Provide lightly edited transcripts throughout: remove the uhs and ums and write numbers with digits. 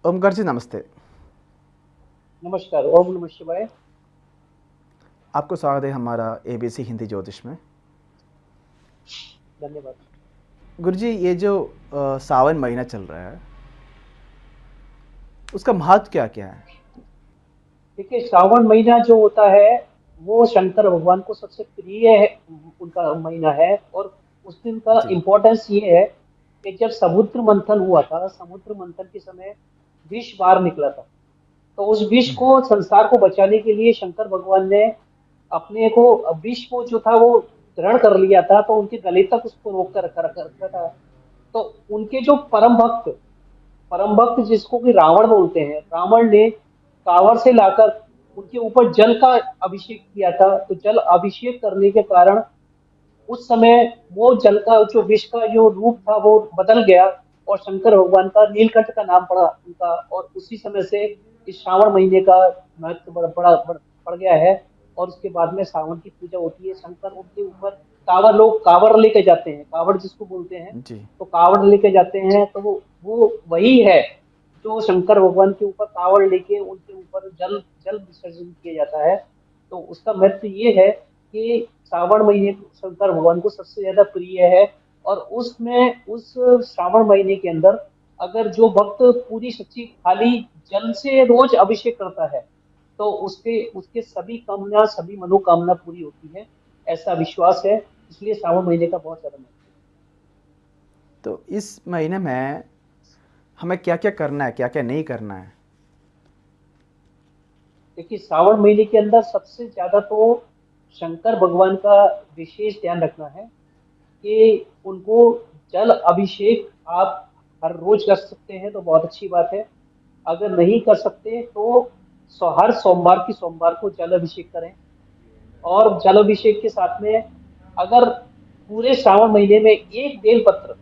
ओमकार जी नमस्ते। नमस्कार। ओम नमः शिवाय। आपको स्वागत है हमारा एबीसी हिंदी ज्योतिष में। धन्यवाद। गुरुजी ये जो सावन महीना चल रहा है उसका महत्व क्या क्या है? देखिए, श्रावण महीना जो होता है वो शंकर भगवान को सबसे प्रिय है, उनका महीना है। और उस दिन का जी। इम्पोर्टेंस ये है कि जब समुद्र मंथन हुआ था, समुद्र मंथन के समय विष बाहर निकला था। तो उस विष को, संसार को बचाने के लिए शंकर भगवान ने अपने को, विष को जो था वो ग्रहण कर लिया था, तो उनके गले तक उसको रोक कर रखा था। तो उनके जो परम भक्त जिसको कि रावण बोलते हैं, रावण ने कांवर से लाकर उनके ऊपर जल का अभिषेक किया था। तो जल अभिषेक करने के कारण उस समय वो जल का जो विष का जो रूप था वो बदल गया, और शंकर भगवान का नीलकंठ का नाम पड़ा उनका। और उसी समय से इस श्रावण महीने का महत्व बढ़ गया है। और उसके बाद में सावन की पूजा होती है। शंकर उनके ऊपर कांवर, लोग कांवर लेके जाते हैं, कांवड़ जिसको बोलते हैं। जी। तो कांवड़ लेके जाते हैं, तो वो वही है जो शंकर भगवान के ऊपर कांवड़ लेके उनके ऊपर जल जल विसर्जन किया जाता है। तो उसका महत्व ये है कि श्रावण महीने शंकर भगवान को सबसे ज्यादा प्रिय है। और उसमें उस श्रावण महीने के अंदर अगर जो भक्त पूरी सच्ची खाली जल से रोज अभिषेक करता है, तो उसके उसके सभी कामना, सभी मनोकामना पूरी होती है, ऐसा विश्वास है। इसलिए श्रावण महीने का बहुत ज्यादा महत्व है। तो इस महीने में हमें क्या क्या करना है, क्या क्या नहीं करना है? देखिए, श्रावण महीने के अंदर सबसे ज्यादा तो शंकर भगवान का विशेष ध्यान रखना है कि उनको जल अभिषेक आप हर रोज कर सकते हैं तो बहुत अच्छी बात है। अगर नहीं कर सकते तो हर सोमवार की सोमवार को जल अभिषेक करें। और जल अभिषेक के साथ में अगर पूरे श्रावण महीने में एक बेलपत्र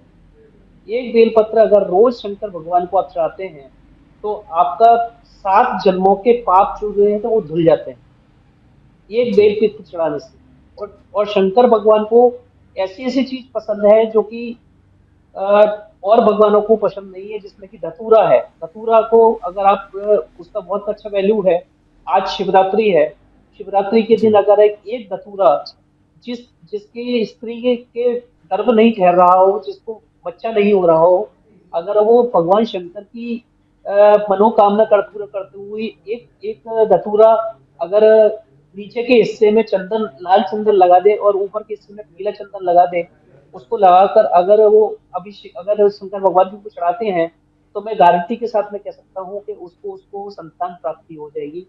अगर रोज शंकर भगवान को आप चढ़ाते हैं, तो आपका 7 जन्मों के पाप जो हुए हैं तो वो धुल जाते हैं एक जी। बेल पत्र चढ़ाने से। और शंकर भगवान को ऐसी ऐसी चीज पसंद है जो कि अ, और भगवानों को पसंद नहीं है, जिसमें कि धतूरा है। धतूरा को अगर आप उसका बहुत अच्छा वैल्यू है। आज शिवरात्रि है। शिवरात्रि के दिन जी। अगर एक धतूरा, जिस जिसकी स्त्री के गर्भ नहीं ठहर रहा हो, जिसको बच्चा नहीं हो रहा हो, अगर वो भगवान शंकर की मनोकामना पूरा करते हुए एक एक धतूरा अगर नीचे के हिस्से में चंदन, लाल चंदन लगा दे और ऊपर के हिस्से में पीला चंदन लगा दे, उसको लगाकर अगर वो अभिषेक अगर शंकर भगवान जी को चढ़ाते हैं, तो मैं गारंटी के साथ में कह सकता हूँ कि उसको उसको संतान प्राप्ति हो जाएगी।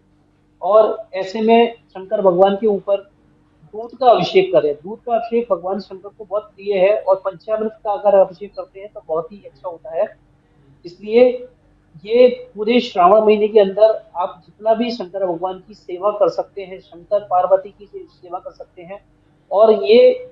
और ऐसे में शंकर भगवान के ऊपर दूध का अभिषेक करें। दूध का अभिषेक भगवान शंकर को बहुत प्रिय है, और पंचामृत का अगर अभिषेक करते हैं तो बहुत ही अच्छा होता है। इसलिए ये पूरे श्रावण महीने के अंदर आप जितना भी शंकर भगवान की सेवा कर सकते हैं, शंकर पार्वती की सेवा कर सकते हैं। और ये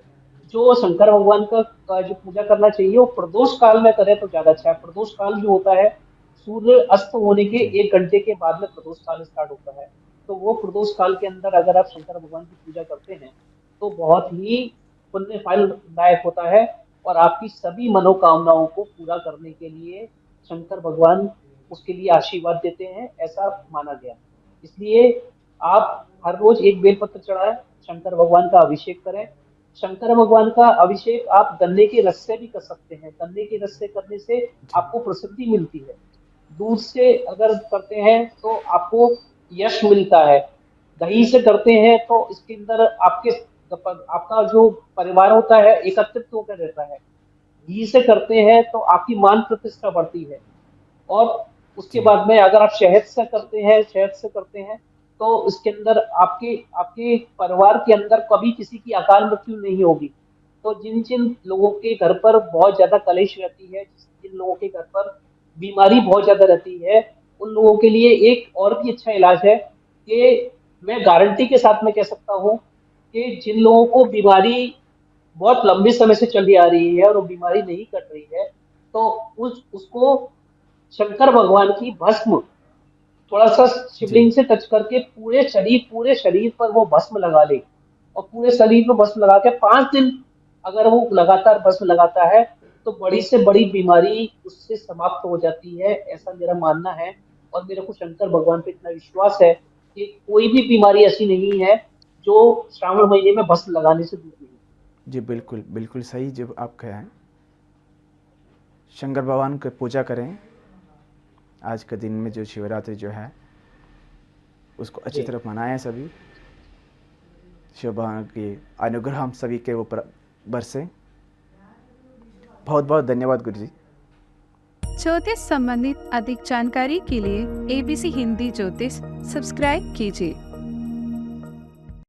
जो शंकर भगवान का जो पूजा करना चाहिए वो प्रदोष काल में करें तो ज्यादा अच्छा है। प्रदोष काल जो होता है, सूर्य अस्त होने के जी। 1 घंटे के बाद में प्रदोष काल स्टार्ट होता है। तो वो प्रदोष काल के अंदर अगर आप शंकर भगवान की पूजा करते हैं तो बहुत ही पुण्य फल दायक होता है। और आपकी सभी मनोकामनाओं को पूरा करने के लिए शंकर भगवान उसके लिए आशीर्वाद देते हैं, ऐसा माना गया है। इसलिए आप हर रोज एक बेलपत्र चढ़ाएं, शंकर भगवान का अभिषेक करें। शंकर भगवान का अभिषेक आप गन्ने के रस से भी कर सकते हैं। गन्ने के रस से करने से जी। आपको प्रसिद्धि मिलती है। दूध से अगर करते हैं तो आपको यश मिलता है। दही से करते हैं तो इसके अंदर आपका जो परिवार होता है एकत्रित होकर रहता है। घी से करते हैं तो आपकी मान प्रतिष्ठा बढ़ती है। और उसके जी। बाद में अगर आप शहद से करते हैं तो इसके अंदर आपके आपके परिवार के अंदर कभी किसी की अकाल मृत्यु नहीं होगी। तो जिन जिन लोगों के घर पर बहुत ज्यादा कलेश रहती है, जिन लोगों के घर पर बीमारी बहुत ज्यादा रहती है, उन लोगों के लिए एक और भी अच्छा इलाज है कि मैं गारंटी के साथ में कह सकता हूँ कि जिन लोगों को बीमारी बहुत लंबे समय से चली आ रही है और वो बीमारी नहीं कट रही है, तो उसको शंकर भगवान की भस्म थोड़ा सा जी। शिवलिंग से टच करके पूरे शरीर पर वो भस्म लगा ले। और पूरे शरीर पर भस्म लगा के 5 दिन अगर वो लगातार भस्म लगाता है, तो बड़ी से बड़ी बीमारी उससे समाप्त हो जाती है, ऐसा मेरा मानना है। और मेरे को शंकर भगवान पे इतना विश्वास है कि कोई भी बीमारी ऐसी नहीं है जो श्रावण महीने में भस्म लगाने से दूर नहीं। जी बिल्कुल, बिल्कुल सही जो आप कहे हैं। शंकर भगवान की पूजा करें। आज के दिन में जो शिवरात्रि जो है उसको अच्छी जी, तरह मनाएं सभी। शिव भगवान की अनुग्रह हम सभी के ऊपर बरसे। बहुत बहुत धन्यवाद गुरु जी। ज्योतिष संबंधित अधिक जानकारी के लिए ABC हिंदी ज्योतिष सब्सक्राइब कीजिए।